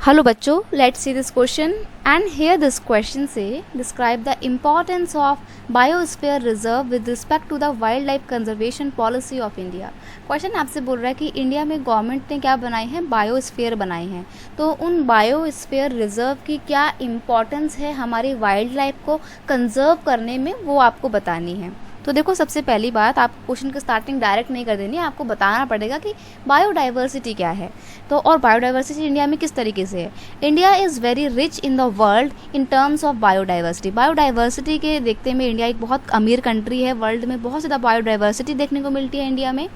Hello बच्चों, let's see this question and here this question से describe the importance of biosphere reserve with respect to the wildlife conservation policy of India. Question आपसे बोल रहा है कि India में government ने क्या बनाए हैं, बायोस्फीयर बनाए हैं, तो उन बायोस्फीयर रिजर्व की क्या इम्पॉर्टेंस है हमारी वाइल्ड लाइफ को कंजर्व करने में, वो आपको बतानी है। तो देखो, सबसे पहली बात, आप क्वेश्चन की स्टार्टिंग डायरेक्ट नहीं कर देनी है, आपको बताना पड़ेगा कि बायोडाइवर्सिटी क्या है। तो और बायोडाइवर्सिटी इंडिया में किस तरीके से है। India is very rich in the world in terms of biodiversity. Biodiversity के देखते में इंडिया एक बहुत अमीर कंट्री है, वर्ल्ड में बहुत ज़्यादा बायोडाइवर्सिटी देखने को मिलती है इंडिया में।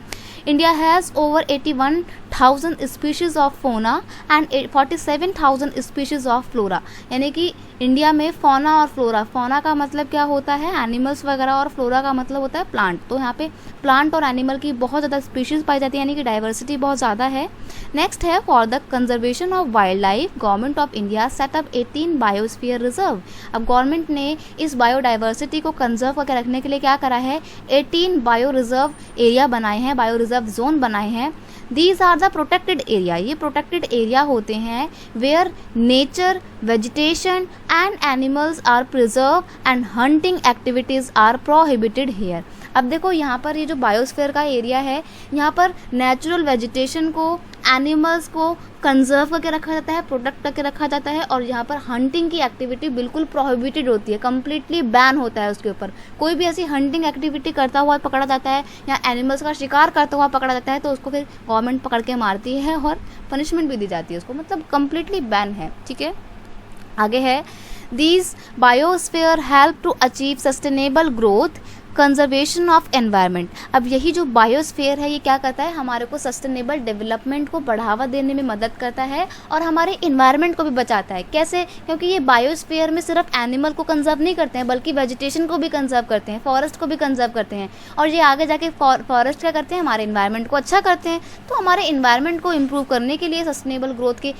India has over 81,000 species of फोना एंड 47,000 स्पीशीज़ ऑफ फ्लोरा। यानी कि इंडिया में फोना और फ्लोरा, फोना का मतलब क्या होता है, एनिमल्स वगैरह, और फ्लोरा का मतलब होता है प्लांट। तो यहाँ पे प्लांट और एनिमल की बहुत ज़्यादा स्पीशीज़ पाई जाती है, यानी कि डाइवर्सिटी बहुत ज़्यादा है। नेक्स्ट है, for the conservation of wild life government of India set up 18 biosphere reserve. अब गवर्नमेंट ने इस बायोडाइवर्सिटी को कंजर्व करके रखने के लिए क्या करा है, 18 बायो रिजर्व एरिया बनाए हैं, बायो रिजर्व जोन बनाए हैं। These are the protected area. ये प्रोटेक्टेड एरिया होते हैं where nature, vegetation and animals are preserve and hunting activities are prohibited here. अब देखो, यहाँ पर ये जो बायोस्फीयर का एरिया है, यहाँ पर नेचुरल वेजिटेशन को, एनिमल्स को कंजर्व करके रखा जाता है, प्रोटेक्ट करके रखा जाता है, और यहाँ पर हंटिंग की एक्टिविटी बिल्कुल प्रोहिबिटेड होती है, कम्प्लीटली बैन होता है उसके ऊपर। कोई भी ऐसी हंटिंग एक्टिविटी करता हुआ पकड़ा जाता है या एनिमल्स का शिकार करता हुआ पकड़ा जाता है तो उसको फिर गवर्नमेंट पकड़ के मारती है और पनिशमेंट भी दी जाती है उसको, मतलब कम्प्लीटली बैन है। ठीक है, आगे है, these biosphere help to achieve sustainable growth, conservation of environment. अब यही जो बायोस्फीयर है, ये क्या करता है, हमारे को सस्टेनेबल डेवलपमेंट को बढ़ावा देने में मदद करता है और हमारे इन्वायरमेंट को भी बचाता है। कैसे? क्योंकि ये बायोस्फीयर में सिर्फ एनिमल को कंजर्व नहीं करते हैं, बल्कि वेजिटेशन को भी कंजर्व करते हैं, फॉरेस्ट को भी कंजर्व करते हैं, और ये आगे जाके फॉरेस्ट क्या करते हैं, हमारे इन्वायरमेंट को अच्छा करते हैं। तो हमारे इन्वायरमेंट को इम्प्रूव करने के लिए, सस्टेनेबल ग्रोथ के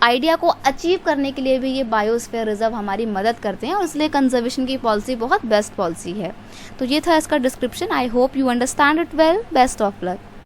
आइडिया को अचीव करने के लिए भी ये बायोस्फीयर रिजर्व हमारी मदद करते हैं, और इसलिए कंजर्वेशन की पॉलिसी बहुत बेस्ट पॉलिसी है। तो ये था इसका description. I hope you understand it well. Best of luck.